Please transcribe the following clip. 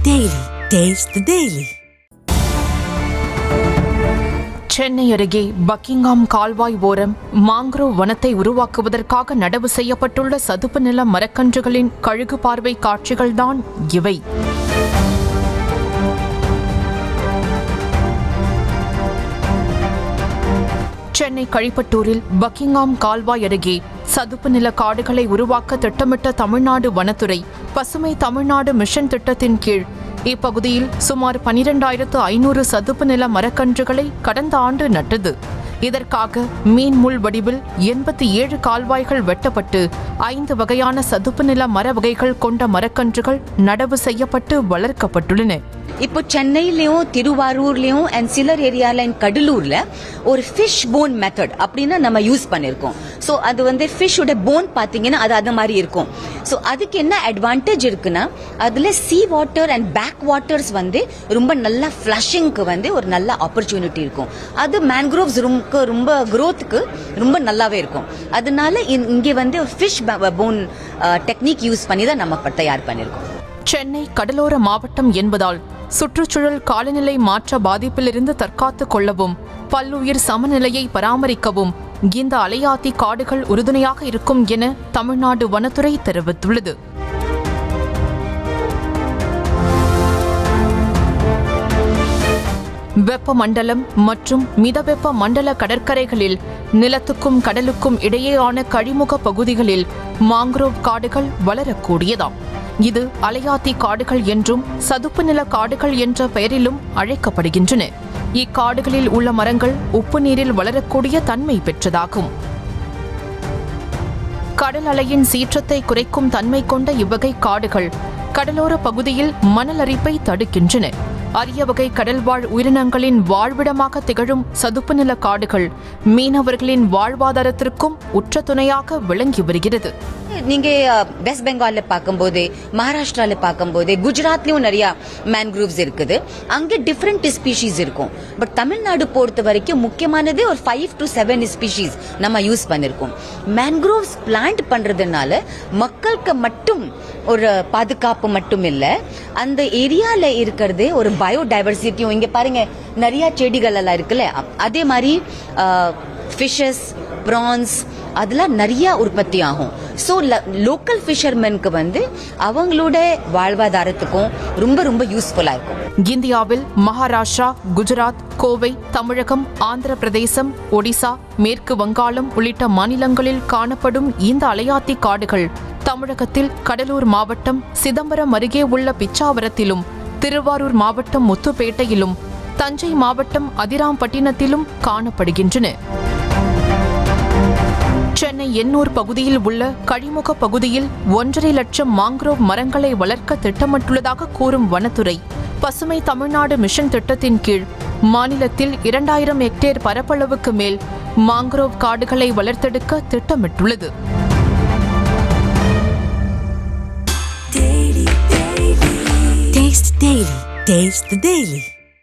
Daily. Taste the Daily. Chennai அருகே Buckingham கால்வாய் ஓரம் மாங்க்ரோவ் வனத்தை உருவாக்குவதற்காக நடவு செய்யப்பட்டுள்ள சதுப்பு நில மரக்கன்றுகளின் கழுகு பார்வை காட்சிகள்தான் இவை. சென்னை கழிப்பட்டூரில் பக்கிங்ஹாம் கால்வாய் அருகே சதுப்பு நில காடுகளை உருவாக்க திட்டமிட்ட தமிழ்நாடு வனத்துறை பசுமை தமிழ்நாடு மிஷன் திட்டத்தின் கீழ் இப்பகுதியில் சுமார் 12,500 சதுப்பு நில மரக்கன்றுகளை கடந்த ஆண்டு நட்டது. இதற்காக மீன் முள் வடிவில் 87 கால்வாய்கள் வெட்டப்பட்டு 5 வகையான சதுப்பு நில மர வகைகள் கொண்ட மரக்கன்றுகள் நடவு செய்யப்பட்டு வளர்க்கப்பட்டுள்ளன. இப்போ சென்னையிலயும் திருவாரூர்லயும் அண்ட் சிலர் ஏரியால கடலூர்ல ஒரு ஃபிஷ் போன் மெத்தட் அப்படின்னு நம்ம யூஸ் பண்ணிருக்கோம். ஸோ அது ஃபிஷ்ஷோட போன் பாத்தீங்கன்னா அது மாதிரி இருக்கும். ஸோ அதுக்கு என்ன அட்வான்டேஜ் இருக்குன்னா அதுல sea water and back waters ரொம்ப நல்லா ஃபிளஷிங்க்கு ஒரு நல்ல ஆப்பர்ச்சுனிட்டி இருக்கும். அது மேன்க்ரோவ்ஸ் ரொம்ப growthக்கு ரொம்ப நல்லாவே இருக்கும். அதனால இங்க ஃபிஷ் போன் டெக்னிக் யூஸ் பண்ணி தான் நம்ம தயார் பண்ணிருக்கோம். சென்னை கடலோர மாவட்டம் என்பதால் சுற்றுச்சூழல் காலநிலை மாற்ற பாதிப்பிலிருந்து தற்காத்துக் கொள்ளவும் பல்லுயிர் சமநிலையை பராமரிக்கவும் இந்த அலையாத்தி காடுகள் உறுதுணையாக இருக்கும் என தமிழ்நாடு வனத்துறை தெரிவித்துள்ளது. வெப்பமண்டலம் மற்றும் மிதவெப்ப மண்டல கடற்கரைகளில் நிலத்துக்கும் கடலுக்கும் இடையேயான கழிமுக பகுதிகளில் மாங்க்ரோவ் காடுகள் வளரக்கூடியதாம். இது அலையாத்தி காடுகள் என்றும் சதுப்பு நில காடுகள் என்ற பெயரிலும் அழைக்கப்படுகின்றன. இக்காடுகளில் உள்ள மரங்கள் உப்பு நீரில் வளரக்கூடிய தன்மை பெற்றதாகும். கடல் அலையின் சீற்றத்தை குறைக்கும் தன்மை கொண்ட இவ்வகை காடுகள் கடலோர பகுதியில் மணல் அரிப்பை தடுக்கின்றன. அரிய வகை கடல்வாழ் உயிரினங்களின் வாழ்விடமாக திகழும் சதுப்பு நில காடுகள் மீனவர்களின் வாழ்வாதாரத்திற்கும் உற்ற துணையாக விளங்கி வருகிறது. நீங்க வெஸ்ட் பெங்கால்ல பார்க்கும்போது, மகாராஷ்டிரால பார்க்கும்போது, குஜராத்லயும் நிறைய மேன்க்ரோவ்ஸ் இருக்குது. அங்க டிஃபரெண்ட் ஸ்பீஷீஸ் இருக்கும். பட் தமிழ்நாடு பொறுத்த வரைக்கும் முக்கியமானது ஒரு 5 to 7 ஸ்பீஷீஸ் நம்ம யூஸ் பண்ணிருக்கோம். மேன்க்ரோவ்ஸ் பிளான்ட் பண்றதுனால மக்களுக்கு மட்டும் ஒரு பாதுகாப்பு மட்டும் இல்ல, அந்த ஏரியால இருக்கிறது ஒரு பயோடைவர்சிட்டியும். இங்க பாருங்க நிறைய செடிகள் எல்லாம் இருக்குல்ல, அதே மாதிரி ஃபிஷஸ், பிரான்ஸ் அதெல்லாம் நிறைய உற்பத்தி ஆகும். ஸோ லோக்கல் ஃபிஷர்மெனுக்கு அவங்களோட வாழ்வாதாரத்துக்கும் ரொம்ப ரொம்ப யூஸ்ஃபுல்லா இருக்கும். இந்தியாவில் மகாராஷ்டிரா, குஜராத், கோவை, தமிழகம், ஆந்திர பிரதேசம், ஒடிசா, மேற்கு வங்காளம் உள்ளிட்ட மாநிலங்களில் காணப்படும் இந்த அலையாத்தி காடுகள் தமிழகத்தில் கடலூர் மாவட்டம் சிதம்பரம் அருகே உள்ள பிச்சாவரத்திலும், திருவாரூர் மாவட்டம் முத்துப்பேட்டையிலும், தஞ்சை மாவட்டம் அதிராம்பட்டினத்திலும் காணப்படுகின்றன. சென்னை எண்ணூர் பகுதியில் உள்ள கழிமுக பகுதியில் 1.5 லட்சம் மாங்க்ரோவ் மரங்களை வளர்க்க திட்டமிட்டுள்ளதாக கூறும் வனத்துறை பசுமை தமிழ்நாடு மிஷன் திட்டத்தின் கீழ் மாநிலத்தில் 2000 ஹெக்டேர் பரப்பளவுக்கு மேல் மாங்க்ரோவ் காடுகளை வளர்த்தெடுக்க திட்டமிட்டுள்ளது. Taste the Daily.